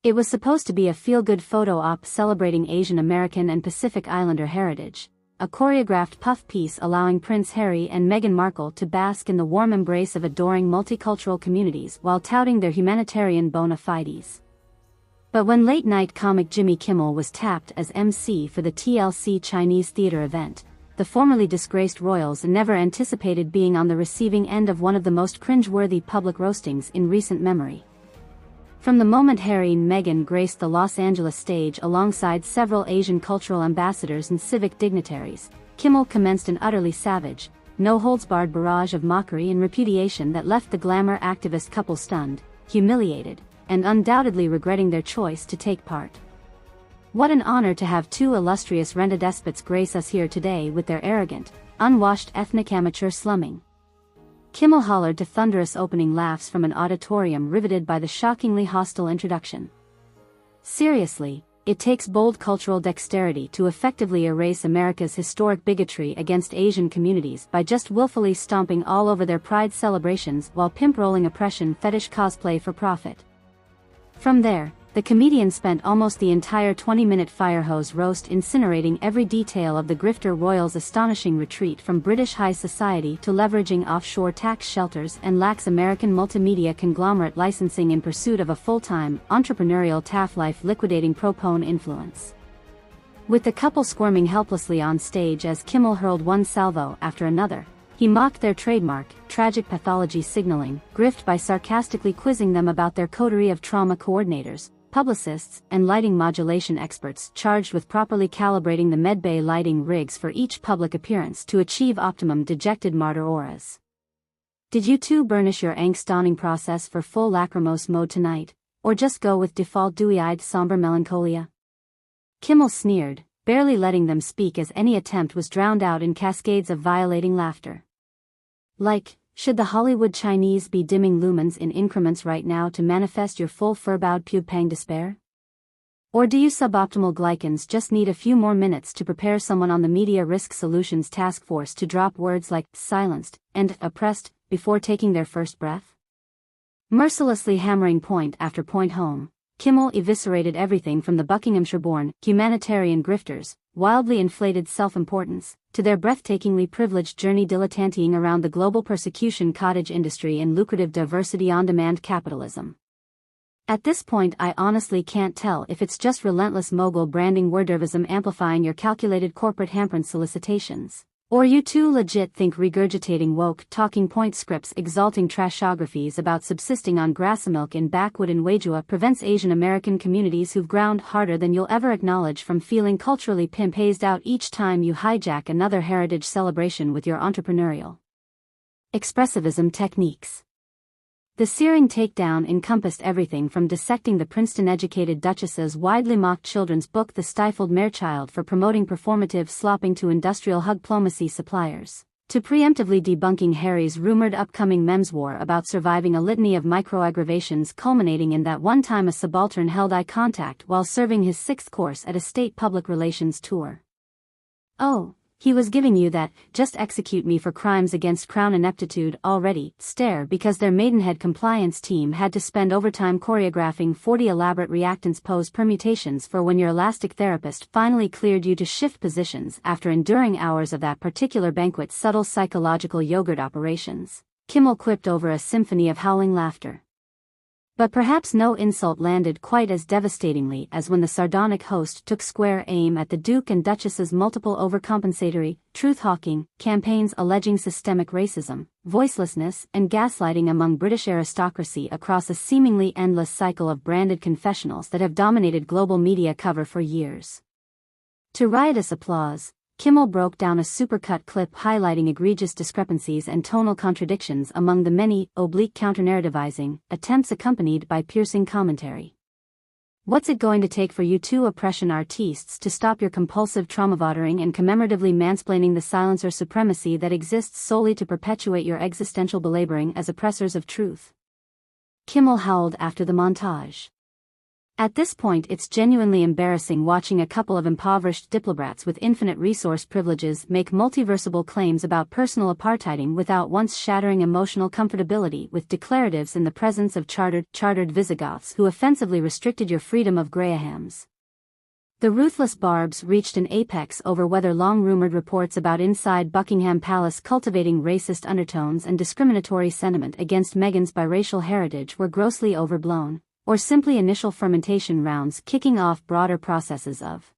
It was supposed to be a feel-good photo op celebrating Asian American and Pacific Islander heritage, a choreographed puff piece allowing Prince Harry and Meghan Markle to bask in the warm embrace of adoring multicultural communities while touting their humanitarian bona fides. But when late-night comic Jimmy Kimmel was tapped as MC for the TLC Chinese theater event, the formerly disgraced royals never anticipated being on the receiving end of one of the most cringe-worthy public roastings in recent memory. From the moment Harry and Meghan graced the Los Angeles stage alongside several Asian cultural ambassadors and civic dignitaries, Kimmel commenced an utterly savage, no-holds-barred barrage of mockery and repudiation that left the glamour activist couple stunned, humiliated, and undoubtedly regretting their choice to take part. What an honor to have two illustrious rent-a-despots grace us here today with their arrogant, unwashed ethnic amateur slumming. Kimmel hollered to thunderous opening laughs from an auditorium riveted by the shockingly hostile introduction. Seriously, it takes bold cultural dexterity to effectively erase America's historic bigotry against Asian communities by just willfully stomping all over their pride celebrations while pimp-rolling oppression fetish cosplay for profit. From there, the comedian spent almost the entire 20-minute firehose roast incinerating every detail of the grifter royals' astonishing retreat from British high society to leveraging offshore tax shelters and lax American multimedia conglomerate licensing in pursuit of a full-time, entrepreneurial TAF life liquidating pro-pone influence. With the couple squirming helplessly on stage as Kimmel hurled one salvo after another, he mocked their trademark, tragic pathology signaling, grift by sarcastically quizzing them about their coterie of trauma coordinators, publicists, and lighting modulation experts charged with properly calibrating the medbay lighting rigs for each public appearance to achieve optimum dejected martyr auras. Did you two burnish your angst-donning process for full lachrymose mode tonight, or just go with default dewy-eyed somber melancholia? Kimmel sneered, barely letting them speak as any attempt was drowned out in cascades of violating laughter. Like, should the Hollywood Chinese be dimming lumens in increments right now to manifest your full fur-bowed pube-pang despair? Or do you suboptimal glycans just need a few more minutes to prepare someone on the Media Risk Solutions task force to drop words like silenced and oppressed before taking their first breath? Mercilessly hammering point after point home, Kimmel eviscerated everything from the Buckinghamshire-born humanitarian grifters, wildly inflated self-importance, to their breathtakingly privileged journey dilettanteing around the global persecution cottage industry and lucrative diversity on-demand capitalism. At this point I honestly can't tell if it's just relentless mogul branding wordervism amplifying your calculated corporate hampering solicitations, or you two legit think regurgitating woke talking point scripts exalting trashographies about subsisting on grassamilk in Backwood and Wajua prevents Asian American communities who've ground harder than you'll ever acknowledge from feeling culturally pimp-hazed out each time you hijack another heritage celebration with your entrepreneurial expressivism techniques. The searing takedown encompassed everything from dissecting the Princeton-educated Duchess's widely mocked children's book The Stifled Marechild for promoting performative slopping to industrial hugplomacy suppliers, to preemptively debunking Harry's rumored upcoming memes war about surviving a litany of microaggravations culminating in that one time a subaltern held eye contact while serving his sixth course at a state public relations tour. Oh, he was giving you that, just execute me for crimes against crown ineptitude already, stare because their Maidenhead compliance team had to spend overtime choreographing 40 elaborate reactance pose permutations for when your elastic therapist finally cleared you to shift positions after enduring hours of that particular banquet's subtle psychological yogurt operations, Kimmel quipped over a symphony of howling laughter. But perhaps no insult landed quite as devastatingly as when the sardonic host took square aim at the Duke and Duchess's multiple overcompensatory, truth-hawking campaigns alleging systemic racism, voicelessness, and gaslighting among British aristocracy across a seemingly endless cycle of branded confessionals that have dominated global media cover for years. To riotous applause, Kimmel broke down a supercut clip highlighting egregious discrepancies and tonal contradictions among the many oblique counternarrativizing attempts accompanied by piercing commentary. What's it going to take for you two oppression artistes to stop your compulsive traumavottering and commemoratively mansplaining the silencer supremacy that exists solely to perpetuate your existential belaboring as oppressors of truth? Kimmel howled after the montage. At this point it's genuinely embarrassing watching a couple of impoverished diplomats with infinite resource privileges make multiversible claims about personal apartheiding without once shattering emotional comfortability with declaratives in the presence of chartered Visigoths who offensively restricted your freedom of Grahams. The ruthless barbs reached an apex over whether long-rumored reports about inside Buckingham Palace cultivating racist undertones and discriminatory sentiment against Meghan's biracial heritage were grossly overblown, or simply initial fermentation rounds kicking off broader processes of